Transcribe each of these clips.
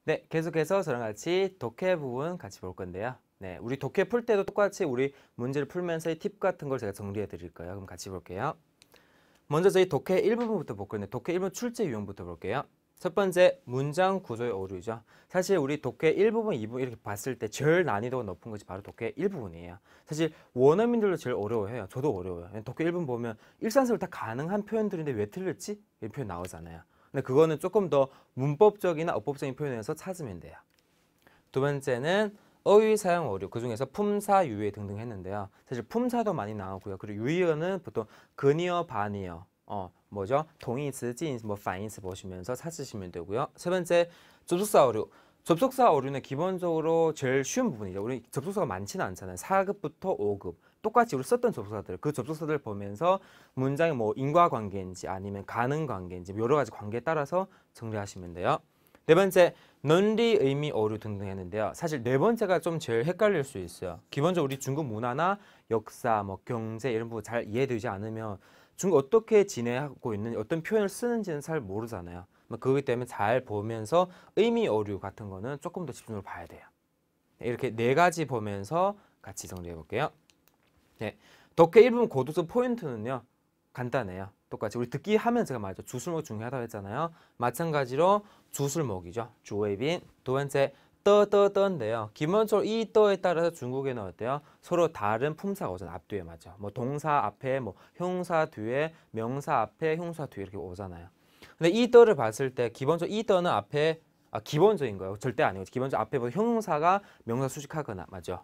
네, 계속해서 저랑 같이 독해 부분 같이 볼 건데요. 네, 우리 독해 풀 때도 똑같이 우리 문제를 풀면서 팁 같은 걸 제가 정리해 드릴 거예요. 그럼 같이 볼게요. 먼저 저희 독해 1부분부터 볼 건데 독해 1부 출제 유형부터 볼게요. 첫 번째, 문장 구조의 오류죠. 사실 우리 독해 1부분, 2부분 이렇게 봤을 때 제일 난이도가 높은 것이 바로 독해 1부분이에요. 사실 원어민들도 제일 어려워해요. 저도 어려워요. 독해 1부분 보면 일상생활 다 가능한 표현들인데 왜 틀렸지? 이런 표현 나오잖아요. 근데 그거는 조금 더 문법적이나 어법적인 표현에서 찾으면 돼요. 두 번째는 어휘 사용 오류, 그중에서 품사, 유의 등등 했는데요. 사실 품사도 많이 나오고요. 그리고 유의어는 보통 근이어, 반이어, 뭐죠? 동의词,近义词,反义词 보시면서 찾으시면 되고요. 세 번째, 접속사 오류. 접속사 오류는 기본적으로 제일 쉬운 부분이죠. 우리 접속사가 많지는 않잖아요. 4급부터 5급. 똑같이 우리 썼던 접속사들, 그 접속사들 보면서 문장이 뭐 인과관계인지 아니면 가능관계인지 여러 가지 관계에 따라서 정리하시면 돼요. 네 번째, 논리, 의미, 오류 등등 했는데요. 사실 네 번째가 좀 제일 헷갈릴 수 있어요. 기본적으로 우리 중국 문화나 역사, 뭐 경제 이런 부분 잘 이해되지 않으면 중국 어떻게 지내고 있는지 어떤 표현을 쓰는지는 잘 모르잖아요. 그렇기 때문에 잘 보면서 의미 오류 같은 거는 조금 더 집중을 봐야 돼요. 이렇게 네 가지 보면서 같이 정리해 볼게요. 네, 독해 1부분 고독성 포인트는요. 간단해요. 똑같이 우리 듣기 하면 제가 말했죠. 주술목 중요하다고 했잖아요. 마찬가지로 주술목이죠. 주웨이빈. 두 번째 떠인데요. 기본적으로 이 떠에 따라서 중국에는 어때요? 서로 다른 품사가 오잖아요. 앞뒤에 맞죠. 뭐 동사 앞에 뭐 형사 뒤에 명사 앞에 형사 뒤에 이렇게 오잖아요. 근데 이 떠를 봤을 때 기본적으로 이 떠는 앞에 기본적인 거예요. 절대 아니고 기본적으로 앞에 뭐 형용사가 명사 수식하거나 맞죠.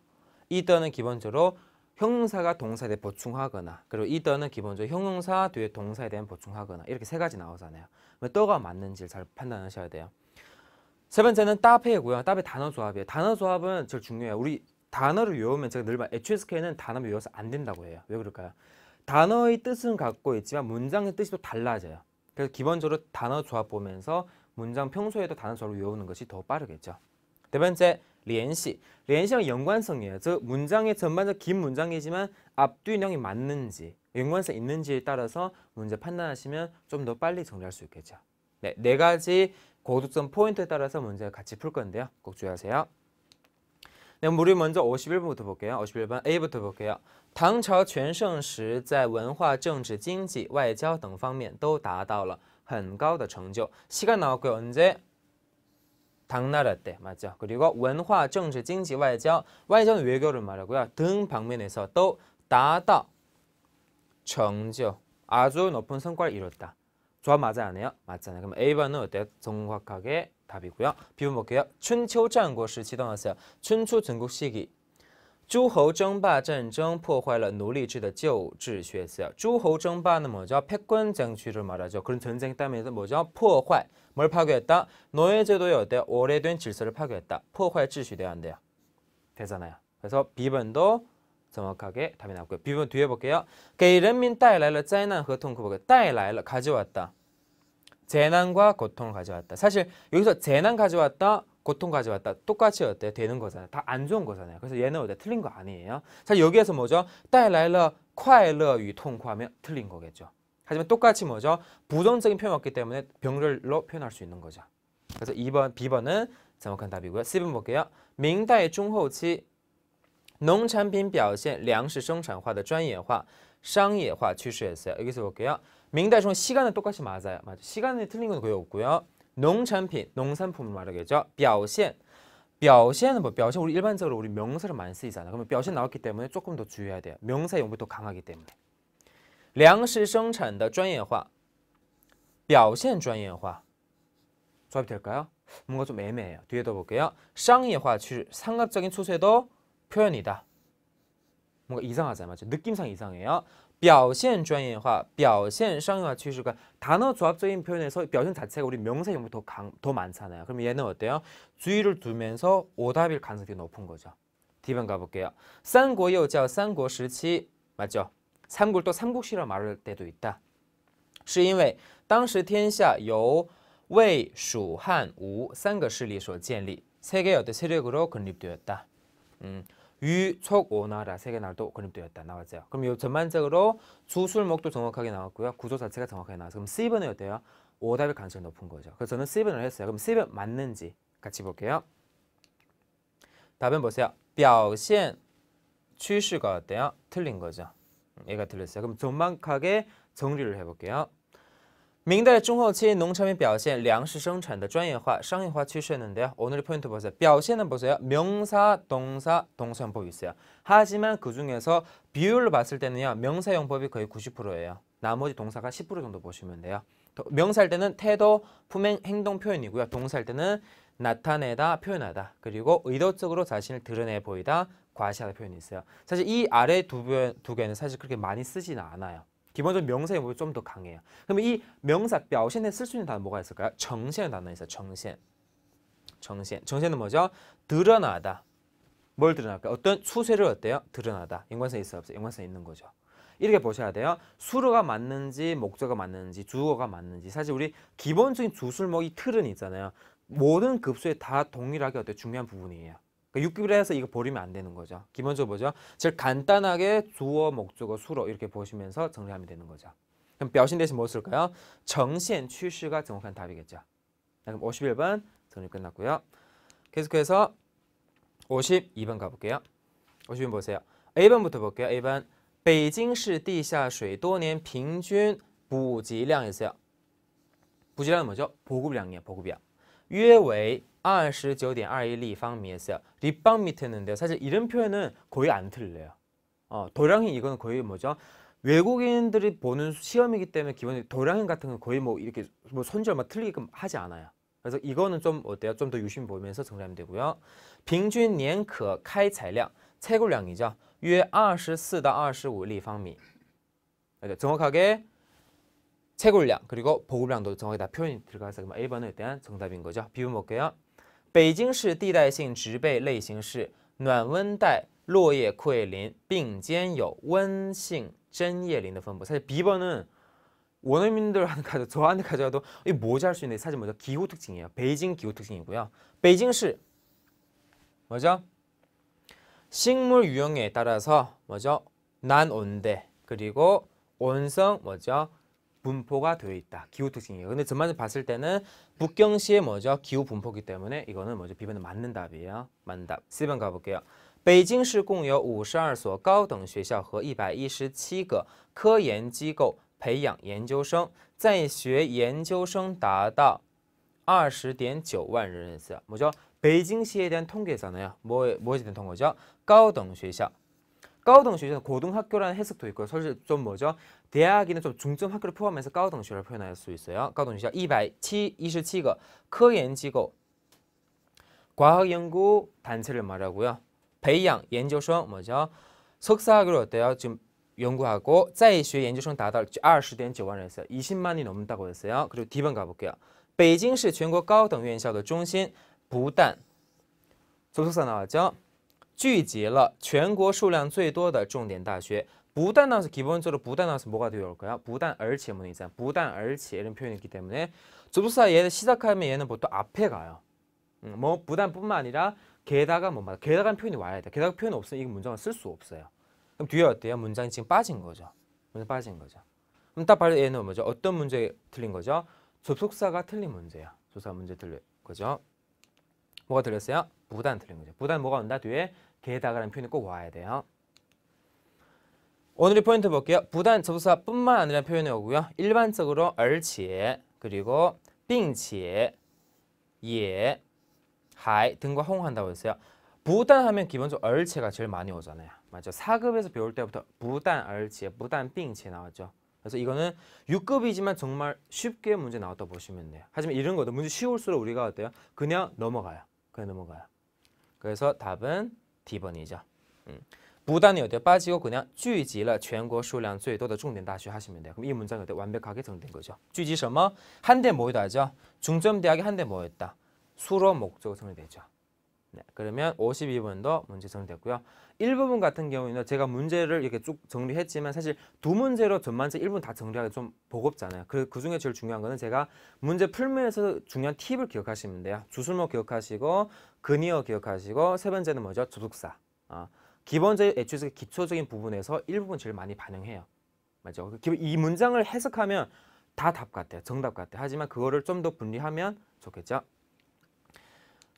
이 떠는 기본적으로 형용사가 동사에 대해 보충하거나 그리고 이 떠는 기본적으로 형용사 뒤에 동사에 대한 보충하거나 이렇게 세 가지 나오잖아요. 떠가 맞는지를 잘 판단하셔야 돼요. 세 번째는 따페이고요. 따페 단어 조합이에요. 단어 조합은 제일 중요해요. 우리 단어를 외우면 제가 늘 말, HSK는 단어를 외워서 안 된다고 해요. 왜 그럴까요? 단어의 뜻은 갖고 있지만 문장의 뜻이 또 달라져요. 그래서 기본적으로 단어 조합 보면서 문장 평소에도 단어 조합을 외우는 것이 더 빠르겠죠. 네 번째, 리엔시. 리엔시가 연관성이에요. 즉 문장의 전반적 긴 문장이지만 앞뒤 내용이 맞는지 연관성 있는지에 따라서 문제 판단하시면 좀 더 빨리 정리할 수 있겠죠. 네, 네 가지 고득점 포인트에 따라서 문제 같이 풀 건데요. 꼭 주의하세요. 네, 우리 먼저 51번부터 볼게요. 51번 A부터 볼게요. 唐朝全盛时在文化、政治、经济、外交等方面都达到了很高的成就. 시간 나왔고요. 언제? 당나라 때 맞죠. 그리고文化, 政治, 经济, 外交. 외교는 외교를 말하고요. 등 방면에서 또 达到 成就 아주 높은 성과를 이뤘다. 조합 맞아 안 해요? 맞잖아요. 그럼 A번은 어때요? 정확하게 답이고요. B번 볼게요. 춘추战国时期 나왔어요. 춘추 전국 시기. 诸侯争霸战争破坏了奴隶制的旧制学校. 诸侯争霸는 뭐죠? 패권 쟁취를 말하죠. 그런 전쟁 때문에 뭐죠? 破坏. 뭘 파괴했다? 노예제도의 어때요? 오래된 질서를 파괴했다. 破坏秩序돼야 안 돼요. 되잖아요. 그래서 B번도 정확하게 답이 나왔고요. B번 뒤에 볼게요. 给人民带来了灾难和痛苦. 带来了 가져왔다. 재난과 고통을 가져왔다. 사실 여기서 재난 가져왔다, 고통 가져왔다. 똑같이 어때요? 되는 거잖아요. 다 안 좋은 거잖아요. 그래서 얘는 어때? 틀린 거 아니에요. 사실 여기에서 뭐죠? 带来了快乐与痛苦 하면 틀린 거겠죠. 하지만 똑같이 뭐죠? 부정적인 표현이 없기 때문에 병렬로 표현할 수 있는 거죠. 그래서 2번, B번은 정확한 답이고요. C번 볼게요. 明代中后期农产品表现粮食生产化的专业化,商业化趋势였어요. 여기서 볼게요.明代중 시간은 똑같이 맞아요. 맞아. 시간이 틀린 건 거의 없고요. 농产品, 농산품을 말하겠죠. 表现, 表现은 뭐? 表现 우리 일반적으로 우리 명사를 많이 쓰이잖아요. 그러면 表现 나왔기 때문에 조금 더 주의해야 돼요. 명사 용법이 더 강하기 때문에. 粮食生产的专业化, 表现专业化. 조합이 될까요? 뭔가 좀 애매해요. 뒤에도 볼게요. 商业化趋势, 상업적인 추세도 표현이다. 뭔가 이상하잖아요. 맞죠? 느낌상 이상해요. 表现专业化, 表现商业化趋势. 단어 조합적인 표현에서 表现 자체가 우리 명사 용법이 더 많잖아요. 그럼 얘는 어때요? 주의를 두면서 오답일 가능성이 높은 거죠. D번 가볼게요. 三国又叫三国时期. 맞죠? 삼국을 또 삼국시라 말할 때도 있다. 是因为当时天下由魏, 蜀, 汉, 우 3个势力所建立. 세 개의 어떤 세력으로 건립되었다. 유, 촉, 오나라 세 개 나라도 건립되었다 나왔죠. 그럼 이 전반적으로 주술목도 정확하게 나왔고요. 구조 자체가 정확하게 나왔어요. 그럼 C번이 어때요? 오답일 가능성이 높은 거죠. 그래서 저는 C번을 했어요. 그럼 C번 맞는지 같이 볼게요. 답은 보세요. 表现 趋势가 어때요? 틀린 거죠. 얘가 틀렸어요. 그럼 정확하게 정리를 해볼게요. 明代中后期农产品表现粮食生产的专业化,商业化 趋势였는데요. 오늘의 포인트 보세요. 表现은 보세요. 명사, 동사, 동사용법이 있어요. 하지만 그 중에서 비율로 봤을 때는요. 명사용법이 거의 90%예요. 나머지 동사가 10% 정도 보시면 돼요. 명사할 때는 태도, 품행, 행동 표현이고요. 동사할 때는 나타내다, 표현하다. 그리고 의도적으로 자신을 드러내 보이다, 과시하다 표현이 있어요. 사실 이 아래 두 개는 사실 그렇게 많이 쓰지는 않아요. 기본적으로 명사용법이 좀 더 강해요. 그러면 이 명사, 表现에 쓸 수 있는 단어 뭐가 있을까요? 呈现 단어 있어요. 呈现. 呈现은 뭐죠? 드러나다. 뭘 드러날까요? 어떤 추세를 어때요? 드러나다. 연관성 있어요? 없어요? 연관성 있는 거죠. 이렇게 보셔야 돼요. 수로가 맞는지 목적어가 맞는지 주어가 맞는지. 사실 우리 기본적인 주술목이 틀은 있잖아요. 모든 급수에 다 동일하게 어때요? 중요한 부분이에요. 그러니까 6급이라 해서 이거 버리면 안 되는 거죠. 기본적으로 뭐죠? 제일 간단하게 주어, 목적어, 수로 이렇게 보시면서 정리하면 되는 거죠. 그럼 表现 대신 뭐 쓸까요? 呈现 趋势가 정확한 답이겠죠. 그럼 51번 정리 끝났고요. 계속해서 52번 가볼게요. 52번 보세요. A번부터 볼게요. A번 北京市地下水多年平均补给量 있어요. 부지량은 뭐죠? 보급량이에요. 보급량. 约为 29.21 立方米했어요.立方미터 했는데요. 사실 이런 표현은 거의 안 틀려요. 도량이 이거는 거의 뭐죠? 외국인들이 보는 시험이기 때문에 기본적으로 도량인 같은 건 거의 뭐 이렇게 뭐 손질 얼마 틀리게끔 하지 않아요. 그래서 이거는 좀 어때요? 좀 더 유심히 보면서 정리하면 되고요. 平均年可开采量 채굴량이죠. 约 24到 25 立方米. 정확하게 채굴량 그리고 보급량도 정확히 다 표현이 들어가서 A번에 대한 정답인 거죠. 비문 볼게요. 北京市地带性植被类型是暖温带落叶溃林并兼有温性针叶林的分布. 사실 B번은 원어민들한테 저한테 가져가도 이 뭐지 할 수 있는데 사실 뭐죠? 기후 특징이에요. 베이징 기후 특징이고요. 北京市 뭐죠? 식물 유형에 따라서 뭐죠? 난온대 그리고 온성 뭐죠? 분포가 되어 있다. 기후 특징이에요. 근데 전반적으로 봤을 때는 북경시의 뭐죠? 기후 분포기 때문에 이거는 뭐죠? B번은 맞는 답이에요. 맞는 답. C번 가볼게요. 北京市共有52所高等学校和117个科研机构培养研究生，在学研究生达到 20.9万人次. 뭐죠? 베이징시에 대한 통계잖아요. 뭐에 대한 통계죠? 高等学校. 高等学校는 고등학교라는 해석도 있고요. 사실 좀 뭐죠? 대학이나 좀 중점 학교를 포함해서 高等学校를 표현할 수 있어요. 高等学校 127가科研机构 과학 연구 단체를 말하고요. 培养 研究生 뭐죠? 석사학위로 어때요? 지금 연구하고 在学研究生达到 20.9万人 했어요. 20만이 넘는다고 했어요. 그리고 D번 가볼게요. 北京市全国高等院校的中心不但 접속사 나왔죠? 聚集了全国数量最多的重点大学. 不但 나와서 기본적으로 不但 나와서 뭐가 되어올까요? 不但而且문이 있잖아요. 不但而且 이런 표현이 있기 때문에 접속사 얘는 시작하면 얘는 보통 앞에 가요. 뭐 不但뿐만 아니라 게다가 뭐다. 게다가 표현이 와야 돼. 게다가 표현 없으면 이 문장을 쓸 수 없어요. 그럼 뒤에 어때요? 문장이 지금 빠진 거죠. 문장 빠진 거죠. 그럼 딱 봐도 얘는 뭐죠? 어떤 문제 틀린 거죠? 접속사가 틀린 문제야. 접속사 문제 틀린 거죠. 뭐가 틀렸어요? 不但 틀린 거죠. 不但 뭐가 온다? 뒤에 게다가라는 표현이 꼭 와야 돼요. 오늘의 포인트 볼게요. 不但 접속사뿐만 아니라 표현이 오고요. 일반적으로 而且 그리고 并且 예, 还 등과 호응한다고 했어요. 不但 하면 기본적으로 而且가 제일 많이 오잖아요. 맞죠? 4급에서 배울 때부터 不但而且 不但并且 나왔죠. 그래서 이거는 6급이지만 정말 쉽게 문제 나왔다고 보시면 돼요. 하지만 이런 것도 문제 쉬울수록 우리가 어때요? 그냥 넘어가요. 그냥 넘어가요. 그래서 답은 D번이죠. 不但이 어때요? 빠지고 그냥 聚集了全国数量最多的重点大学 하시면 돼요. 그럼 이 문장이 어때요? 완벽하게 정리된 거죠. 聚集什么? 한데 모이다죠. 중점대학이 한데 모였다. 수로 목적어 정리되죠. 네, 그러면 52번도 문제 정리됐고요. 1부분 같은 경우에는 제가 문제를 이렇게 쭉 정리했지만 사실 두 문제로 전반적으로 1부분 다 정리하기 좀 버겁잖아요. 그 중에 제일 중요한 거는 제가 문제 풀면서 중요한 팁을 기억하시면 돼요. 주술목 기억하시고 근이어 기억하시고 세 번째는 뭐죠? 접속사. 기본적인 애초에 기초적인 부분에서 일부분 제일 많이 반영해요. 맞죠? 이 문장을 해석하면 다 답 같아요. 정답 같아요. 하지만 그거를 좀 더 분리하면 좋겠죠.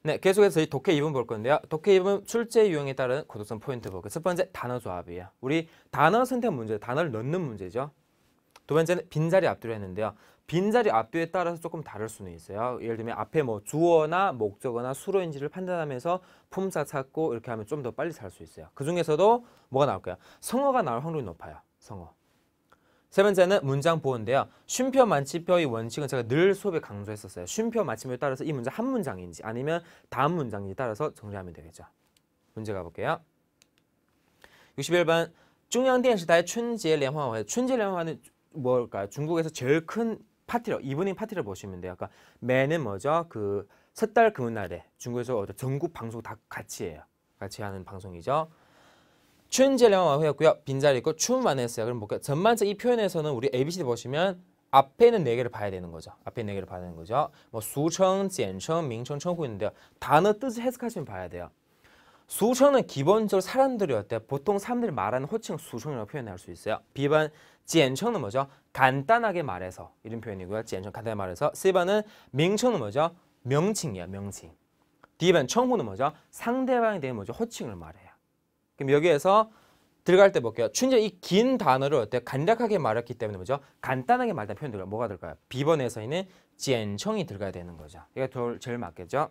네, 계속해서 저희 독해 2분 볼 건데요. 독해 2분 출제 유형에 따른 고도성 포인트 볼게요. 첫 번째 단어 조합이에요. 우리 단어 선택 문제, 단어를 넣는 문제죠. 두 번째는 빈자리 앞뒤로 했는데요. 빈자리 앞뒤에 따라서 조금 다를 수는 있어요. 예를 들면 앞에 뭐 주어나 목적어나 수로인지를 판단하면서 품사 찾고 이렇게 하면 좀 더 빨리 살 수 있어요. 그 중에서도 뭐가 나올까요? 성어가 나올 확률이 높아요. 성어. 세 번째는 문장 보호인데요. 쉼표 만치표의 원칙은 제가 늘 수업에 강조했었어요. 쉼표 만치표에 따라서 이 문장 한 문장인지 아니면 다음 문장인지 따라서 정리하면 되겠죠. 문제 가볼게요. 61번 중앙电视台 春节联欢晚会.春节联欢晚会는 뭘까요? 중국에서 제일 큰 파티를, 이브닝 파티를 보시면 돼요. 그러니까 매는 뭐죠? 그 석 달 금은날에 중국에서 전국 방송 다 같이 해요. 같이 하는 방송이죠. 春节联欢晚会였고요. 빈자리 있고 춤만 했어요. 그럼 볼게요. 전반적 이 표현에서는 우리 ABCD 보시면 앞에는 4개를 봐야 되는 거죠. 앞에 4개를 봐야 되는 거죠. 뭐 수称, 简称,名称,称후 있는데요. 단어 뜻을 해석하시면 봐야 돼요. 수称은 기본적으로 사람들이 어때요? 보통 사람들이 말하는 호칭 수称이라고 표현할 수 있어요. 비번 简称은 뭐죠? 간단하게 말해서 이런 표현이고요. 简称 간단하게 말해서. C번은 명칭은 뭐죠? 명칭이에요. 명칭. D번称呼는 뭐죠? 상대방에 대한 뭐죠? 호칭을 말해요. 그럼 여기에서 들어갈 때 볼게요. 춘제 이 긴 단어를 어때요? 간략하게 말했기 때문에 뭐죠? 간단하게 말한 표현들이 뭐가 들까요? B번에서는 简称이 들어가야 되는 거죠. 이게 제일 맞겠죠?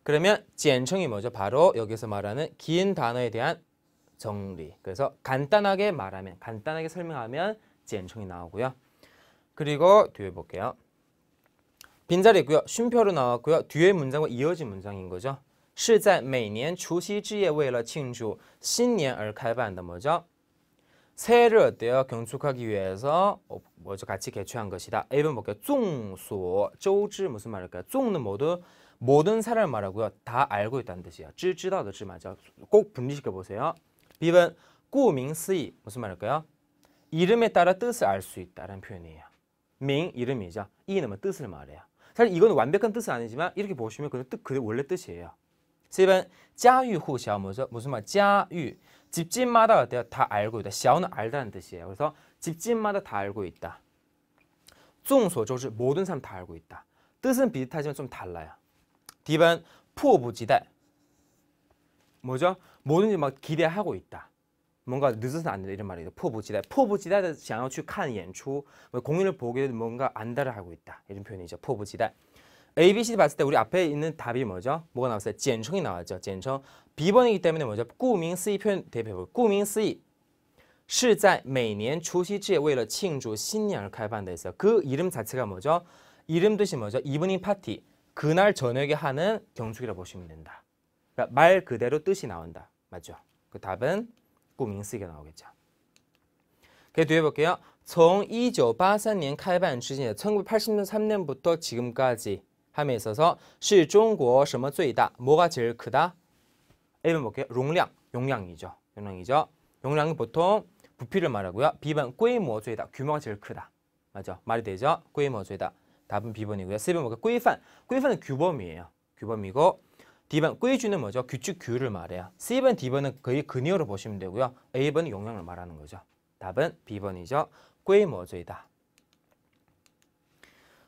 그러면 简称이 뭐죠? 바로 여기서 말하는 긴 단어에 대한 정리. 그래서 간단하게 말하면, 간단하게 설명하면 简称이 나오고요. 그리고 뒤에 볼게요. 빈자리 있고요. 쉼표로 나왔고요. 뒤에 문장과 이어진 문장인 거죠. 是在每年除夕之夜为了庆祝新年而开办的 뭐죠? 새해를 어때요? 경축하기 위해서 뭐죠? 같이 개최한 것이다. A번 볼게요. 众所周知 무슨 말일까요? 众는 모든 사람을 말하고요. 다 알고 있다는 뜻이에요. 知道的知 맞죠? 꼭 분리시켜 보세요. B번 顾名思义 무슨 말일까요? 이름에 따라 뜻을 알 수 있다라는 표현이에요. 명 이름이죠. 이는 뭐 뜻을 말해요. 사실 이건 완벽한 뜻은 아니지만 이렇게 보시면 그 원래 뜻이에요. C번 家喻户晓 뭐죠? 무슨 말? 家喻 집집마다 어때요? 다 알고 있다. 晓는 알다는 뜻이에요. 그래서 집집마다 다 알고 있다. 众所周知 모든 사람 다 알고 있다. 뜻은 비슷하지만 좀 달라요. D번 迫不及待 뭐죠? 뭐든지 막 기대하고 있다. 뭔가 늦어서는 안 된다 이런 말이에요. 迫不及待 迫不及待的想要去看演出 공연을 보게 되면 뭔가 안달을 하고 있다. 이런 표현이죠. 迫不及待 A, B, C 봤을 때 우리 앞에 있는 답이 뭐죠? 뭐가 나왔어요? 简称이 나왔죠. 简称 B번이기 때문에 뭐죠? 顾名思义 표현 대표해볼게요. 顾名思义是在每年除夕之夜为了庆祝新年而开办的있어요. 그 이름 자체가 뭐죠? 이름 뜻이 뭐죠? 이브닝 파티 그날 저녁에 하는 경축이라고 보시면 된다. 그러니까 말 그대로 뜻이 나온다. 맞죠? 그 답은 顾名思义가 나오겠죠. 그 뒤에 볼게요. 从1983年开办至今 1983년부터 지금까지 함에 있어서 是中国什么最大 뭐가 제일 크다? A번 볼게요. 용량이죠. 용량은 보통 부피를 말하고요. B번 规模最大 규모가 제일 크다. 맞죠? 말이 되죠? 规模最大 답은 B번이고요. C번 볼게요. 规范은 규범이에요. 규범이고 D번 规矩는 뭐죠? 규칙, 규율을 말해요. C번, D번은 거의 근이어로 보시면 되고요. A번은 용량을 말하는 거죠. 답은 B번이죠. 规模最大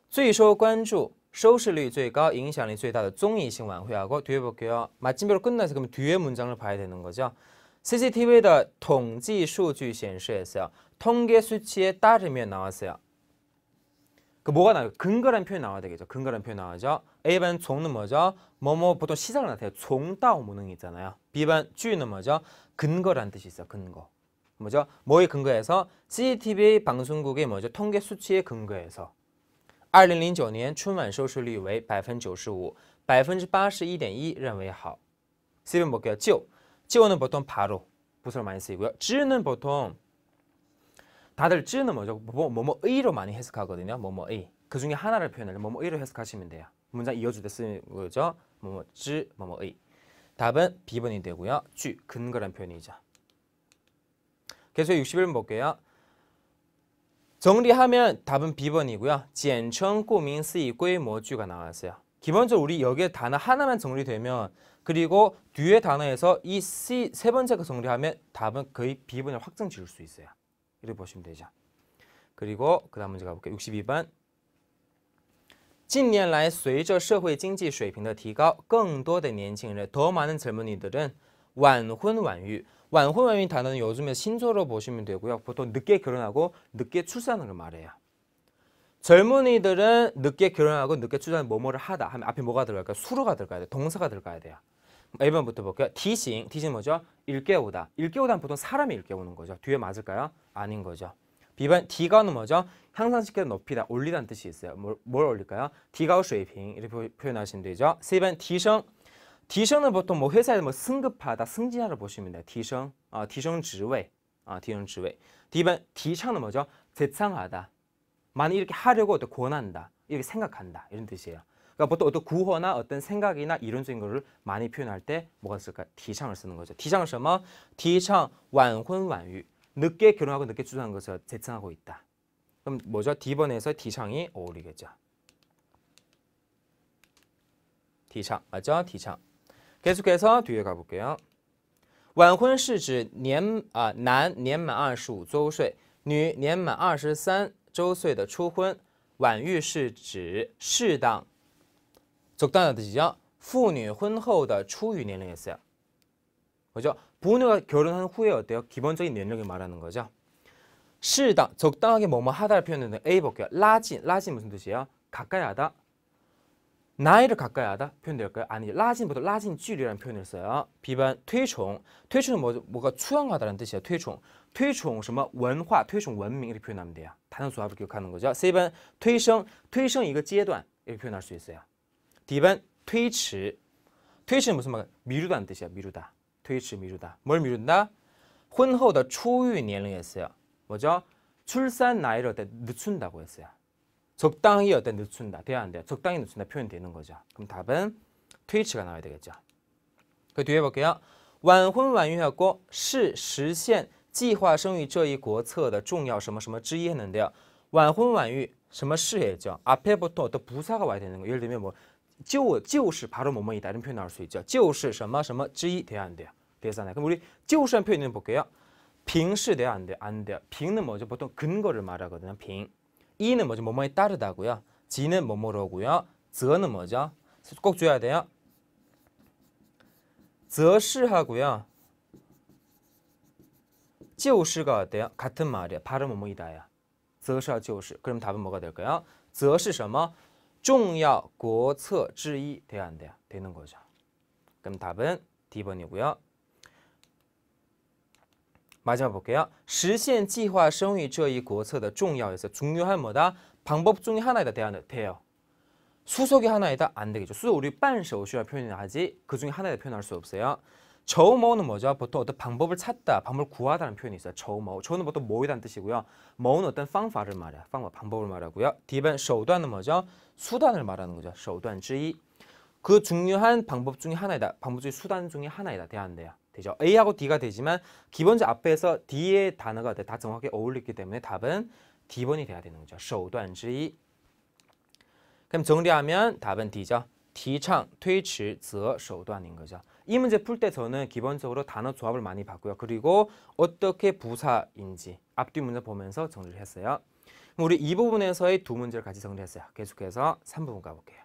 最受关注收视率最高影响力最大的综艺性晚会하고 뒤에 볼게요. 마침표로 끝나서 그러면 뒤에 문장을 봐야 되는 거죠. CCTV의 统计数据显示했어요. 통계 수치에 따르면 나왔어요. 그 뭐가 나와요? 근거란 표현 나와야 되겠죠. 근거란 표현 나와죠. A번 종은 뭐죠? 뭐뭐 보통 시작을 나타내요. 종다오 무능이 있잖아요. B번 주는 뭐죠? 근거란 뜻이 있어요. 근거. 뭐죠? 뭐에 근거해서 CCTV 방송국의 뭐죠? 통계 수치에 근거해서 2009年春晚收视率为 95%, 81.1% 认为好. C번 볼게요. 지오는 보통 바로 부사로 많이 쓰이고요. 즈는 보통 다들 즈는 뭐죠? 뭐뭐의로 많이 해석하거든요. 뭐뭐의. 그 중에 하나를 표현할 때 뭐뭐의로 해석하시면 돼요. 문장 이어줄 때 쓰는 거죠. 뭐뭐즈, 뭐뭐의. 답은 B번이 되고요. 쥐, 근거란 표현이죠. 계속 61번 볼게요. 정리하면 답은 B번이고요. 简称顾名思义规模句가 나왔어요. 기본적으로 우리 여기에 단어 하나만 정리되면 그리고 뒤에 단어에서 이 C 세 번째가 정리하면 답은 거의 B번을 확정 지을 수 있어요. 이렇게 보시면 되죠. 그리고 그 다음 문제 가볼게요. 62번 近年来随着社会经济水平的提高，更多的年轻人, 더 많은 젊은이들은 완혼 완育. 완혼 완育단어는 요즘에 신조어로 보시면 되고요. 보통 늦게 결혼하고 늦게 출산을 말해요. 젊은이들은 늦게 결혼하고 늦게 출산을 뭐뭐를 하다 하면 앞에 뭐가 들어갈까요? 수로가 들어가야 돼요. 동사가 들어가야 돼요. 1번부터 볼게요. 디싱, 디싱 뭐죠? 일깨우다. 일깨우다는 보통 사람이 일깨우는 거죠. 뒤에 맞을까요? 아닌 거죠. B번 디가는 뭐죠? 향상시켜서 높이다, 올리다는 뜻이 있어요. 뭘 올릴까요? 디가오 쉐이핑 이렇게 표현하시면 되죠. C번 디성, 디성은 보통 뭐 회사에 뭐 승급하다, 승진하다 보시면 돼요. 디성, 디성职位, 디성 职位. D번 디창은 뭐죠? 제창하다. 많이 이렇게 하려고 어떤 권한다, 이렇게 생각한다 이런 뜻이에요. 그러니까 보통 어떤 구호나 어떤 생각이나 이론적인 거를 많이 표현할 때 뭐가 쓸까? 디창을 쓰는 거죠. 디창은 什么? 디창 완혼 완育. 늦게 결혼하고 늦게 출산한 것을 제창하고 있다. 그럼 뭐죠? D번에서 디창이 어울리겠죠. 디창 맞죠? 디창. 계속해서 뒤에 가볼게요. 晚婚是指男年满25周岁，女年满23周岁的初婚。晚育是指适当 적당한 뜻이죠. 妇女婚后的初育 年龄이었어요. 그죠? 부녀가 결혼한 후에 어때요? 기본적인年龄을 말하는 거죠. 适当 적당하게 뭐뭐 하다를 표현하는 A 볼게요. 라진 무슨 뜻이에요? 가까이 하다. 나이를 가까이 하다 표현될까요? 아니, 라진보다 라진距离라는 표현을 써요. B번推崇,推崇은 뭐가 추앙하다라는 뜻이에요. 推崇, 推崇什么文化, 推崇文明이렇게 표현하면 돼요. 단어 조합을 기억하는 거죠. C번 推升, 推升 이거 阶段 이렇게 표현할 수 있어요. D번 推迟, 推迟는 무슨 말? 미루다는 뜻이야. 미루다. 推迟 미루다. 뭘 미룬다? 婚后的初育年龄했어요. 뭐죠? 출산 나이를 어때 늦춘다고 했어요. 적당히 어때 늦춘다. 돼야 안 돼요. 적당히 늦춘다 표현되는 거죠. 그럼 답은 트위치가 나와야 되겠죠. 그 뒤에 볼게요. 晚婚晚育하고 是实现计划生育这一国策的重要什么什么之一했는데요. 晚婚晚育什么是했죠. 앞에 보통 어떤 부사가 와야 되는 거. 예를 들면 뭐 就是 바로 뭐뭐이다 이런 표현 나올 수 있죠. 就是什么什么之一돼야 안 돼요. 되잖아요. 그럼 우리 就是라는 표현을 볼게요. 凭是돼야 안 돼요. 안 돼요. 凭는 뭐죠? 보통 근거를 말하거든요. 凭. 이는 뭐죠? 뭐뭐에 따르다고요. 지는 뭐뭐로고요. 则는 뭐죠? 꼭 줘야 돼요. 则是하고요. 就是가 어때요? 같은 말이에요. 발음 뭐뭐이다야. 则是就是. 그럼 답은 뭐가 될까요? 则是什么? 重要国策之一 돼야 안 돼요. 되는 거죠. 그럼 답은 D번이고요. 마지막 볼게요. 实现计划生育这一国策的重要에서 중요한 뭐다? 방법 중에 하나이다. 돼요. 수속이 하나이다? 안 되겠죠. 수속 우리 半手续라 표현을 하지 그 중에 하나이다 표현할 수 없어요. 筹谋는 뭐죠? 보통 어떤 방법을 찾다, 방법을 구하다는 표현이 있어요. 筹谋. 筹는 보통 모이다는 뜻이고요.谋는 어떤 방법을 말해요. 방법을 말하고요. D번 手段은 뭐죠? 수단을 말하는 거죠. 手段之一. 그 중요한 방법 중에 하나이다. 방법 중에 수단 중에 하나이다. 돼야 안 돼요. 되죠. A하고 D가 되지만 기본적으로 앞에서 D의 단어가 다 정확하게 어울리기 때문에 답은 D번이 돼야 되는 거죠. 手段之一. 그럼 정리하면 답은 D죠. 提倡推迟则手段인 거죠. 이 문제 풀 때 저는 기본적으로 단어 조합을 많이 봤고요. 그리고 어떻게 부사인지 앞뒤 문제 보면서 정리를 했어요. 그럼 우리 이 부분에서의 두 문제를 같이 정리했어요. 계속해서 3부분 가볼게요.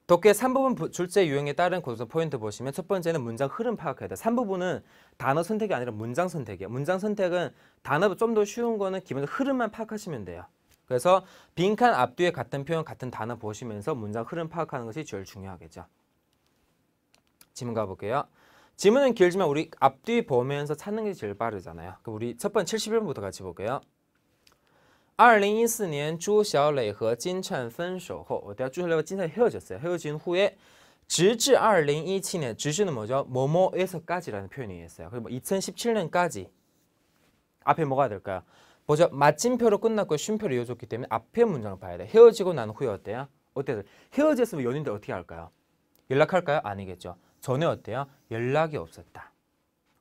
독해 3부분 출제 유형에 따른 고정성 포인트 보시면 첫 번째는 문장 흐름 파악해야 돼요. 3부분은 단어 선택이 아니라 문장 선택이에요. 문장 선택은 단어가 좀 더 쉬운 거는 기본적으로 흐름만 파악하시면 돼요. 그래서 빈칸 앞뒤에 같은 표현, 같은 단어 보시면서 문장 흐름 파악하는 것이 제일 중요하겠죠. 지문 가볼게요. 지문은 길지만 우리 앞뒤 보면서 찾는 게 제일 빠르잖아요. 그럼 우리 첫 번째 71번부터 같이 볼게요. 2014年朱小磊和金灿分手后, 어때요?朱小磊과金灿헤어졌어요. 헤어진 후에 直至2017년, 直至는 뭐죠? 뭐뭐에서까지라는 표현이 있어요. 그리고 2017년까지 앞에 뭐가 될까요? 보죠. 마침표로 끝났고 쉼표를 이어줬기 때문에 앞에 문장을 봐야 돼. 헤어지고 난 후에 어때요? 어때요? 헤어졌으면 연인들 어떻게 할까요? 연락할까요? 아니겠죠. 전에 어때요? 연락이 없었다.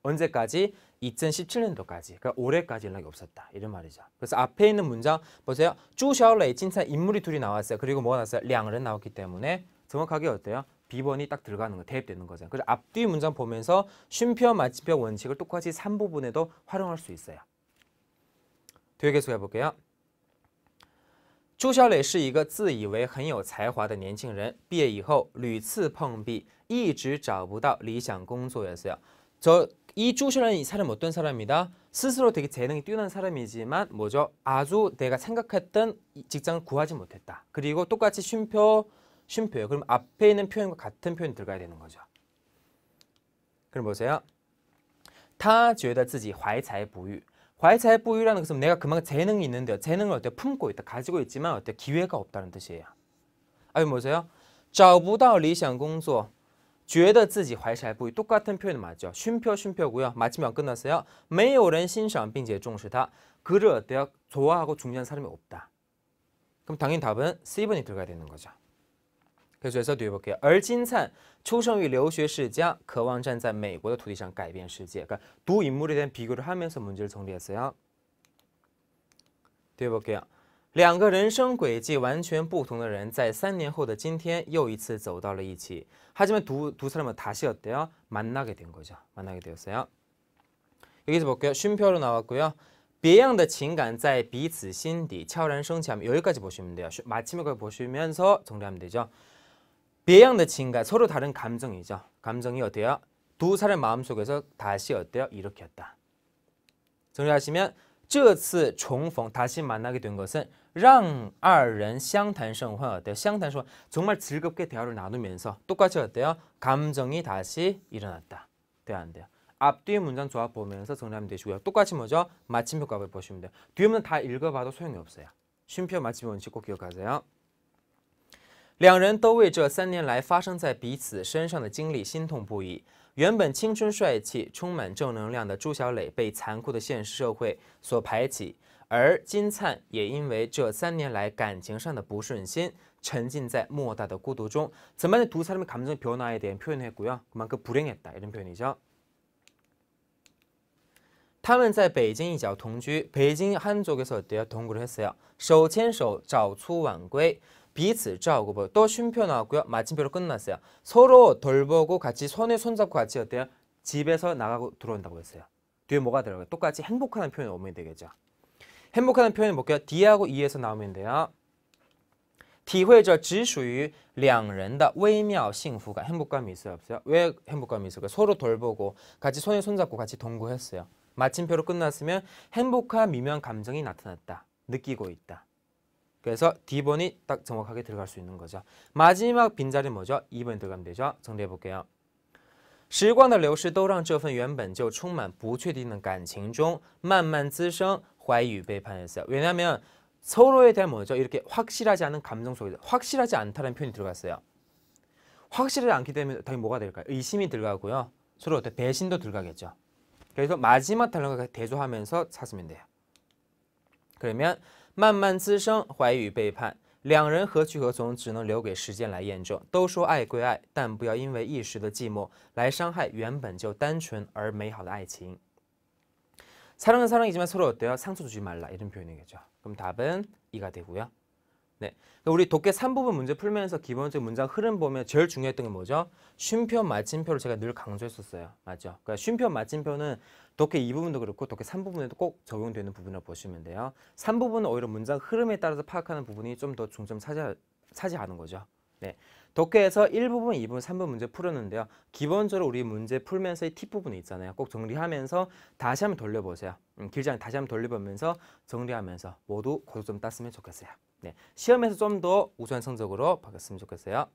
언제까지? 2017년도까지. 그러니까 올해까지 연락이 없었다. 이런 말이죠. 그래서 앞에 있는 문장 보세요. 朱小磊, 진짜 인물이 둘이 나왔어요. 그리고 뭐가 나왔어요? 两人 나왔기 때문에 정확하게 어때요? B번이 딱 들어가는 거, 대입되는 거죠. 그래서 앞뒤 문장 보면서 쉼표, 마침표 원칙을 똑같이 3부분에도 활용할 수 있어요. 뒤에 계속 해볼게요. 朱小磊是一个自以为很有才华的年轻人，毕业以后屡次碰壁，一直找不到理想工作였어요. 이朱小磊이 사람 어떤 사람이다? 스스로 되게 재능이 뛰어난 사람이지만 뭐죠? 아주 내가 생각했던 직장을 구하지 못했다. 그리고 똑같이 쉼표예요. 그럼 앞에 있는 표현과 같은 표현이 들어가야 되는 거죠. 그럼 보세요. 他觉得自己怀才不遇.怀才不遇라는 것은 내가 그만큼 재능이 있는데요. 재능을 어때 품고 있다, 가지고 있지만 어때 기회가 없다는 뜻이에요. 아니 보세요. 找不到理想工作觉得自己怀才不遇 똑같은 표현 맞죠? 쉼표고요. 마침이 안 끝났어요. 没有人欣赏并且重视他. 그를 어때요? 좋아하고 중요한 사람이 없다. 그럼 당연히 답은 C번이 들어가야 되는 거죠. 그래서 뒤에 볼게요. 而金灿出生于留学世家渴望站在美国的土地上改变世界. 그러니까 두 인물에 대한 비교를 하면서 문제를 정리했어요. 뒤에 볼게요. 两个人生轨迹完全不同的人在3年后的今天又一次走到了一起. 하지만 두 사람은 다시 어때요? 만나게 된 거죠. 만나게 되었어요. 여기서 볼게요. 쉼표로 나왔고요. 别样的情感在彼此心底悄然升起. 여기까지 보시면 돼요. 마침에 보시면서 정리하면 되죠. 别样的情感 서로 다른 감정이죠. 감정이 어때요? 두 사람 마음속에서 다시 어때요? 일으켰다. 정리하시면 这次重逢 다시 만나게 된 것은 让二人相谈甚欢 어때요? 相谈甚欢 정말 즐겁게 대화를 나누면서 똑같이 어때요? 감정이 다시 일어났다. 돼야 안 돼요. 앞뒤 문장 조합 보면서 정리하면 되시고요. 똑같이 뭐죠? 마침표 값을 보시면 돼요. 뒤에 문장 다 읽어봐도 소용이 없어요. 쉼표 마침 원칙 꼭 기억하세요. 两人都为这3年来发生在彼此身上的经历心痛不已。原本青春帅气、充满正能量的朱小磊被残酷的现实社会所排挤，而金灿也因为这3年来感情上的不顺心，沉浸在莫大的孤独中. 전반에 두 사람의 감정 변화에 대한 표현을 했고요. 그만큼 불행했다 이런 표현이죠. 他们在北京一角同居. 베이징 한쪽에서 어때요? 동거를 했어요. 手牵手早出晚归.彼此照顾. 또 쉼표 나왔고요. 마침표로 끝났어요. 서로 돌보고 같이 손에 손잡고 같이 어때요? 집에서 나가고 들어온다고 했어요. 뒤에 뭐가 들어가요? 똑같이 행복하다는 표현이 오면 되겠죠. 행복하다는 표현은 볼게요. D하고 E에서 나오면 돼요. 体会着只属于两人的微妙幸福感. 행복감이 있어요, 없어요? 왜 행복감이 있을까요? 서로 돌보고 같이 손에 손잡고 같이 동거했어요. 마침표로 끝났으면 행복한 미묘한 감정이 나타났다. 느끼고 있다. 그래서 D번이 딱 정확하게 들어갈 수 있는 거죠. 마지막 빈자리 뭐죠? 2번이 들어가면 되죠. 정리해 볼게요. 时光的流逝都让这份原本就充满不确定的感情中慢慢滋生怀疑与背叛했어요. 왜냐하면 서로에 대한 뭐죠? 이렇게 확실하지 않은 감정 속에서 확실하지 않다는 표현이 들어갔어요. 확실하지 않기 때문에 당연히 뭐가 될까요? 의심이 들어가고요. 서로 어때 배신도 들어가겠죠. 그래서 마지막 단어가 대조하면서 찾으면 돼요. 그러면 慢慢滋生怀疑与背叛，两人何去何从，只能留给时间来验证。都说爱归爱，但不要因为一时的寂寞来伤害原本就单纯而美好的爱情。 사랑은 사랑이지만 서로 어때요? 상처 주지 말라 이런 표현이겠죠. 그럼 답은 2가 되고요. 네, 우리 독해 3부분 문제 풀면서 기본적인 문장 흐름 보면 제일 중요했던 게 뭐죠? 쉼표, 마침표를 제가 늘 강조했었어요. 맞죠? 그러니까 쉼표, 마침표는 독해 2부분도 그렇고 독해 3부분에도 꼭 적용되는 부분이라고 보시면 돼요. 3부분은 오히려 문장 흐름에 따라서 파악하는 부분이 좀 더 중점 차지하는 거죠. 네, 독해에서 1부분, 2부분, 3부분 문제 풀었는데요. 기본적으로 우리 문제 풀면서의 팁 부분이 있잖아요. 꼭 정리하면서 다시 한번 돌려보세요. 길지 않게 다시 한번 돌려보면서 정리하면서 모두 고득점 땄으면 좋겠어요. 네, 시험에서 좀 더 우수한 성적으로 받았으면 좋겠어요.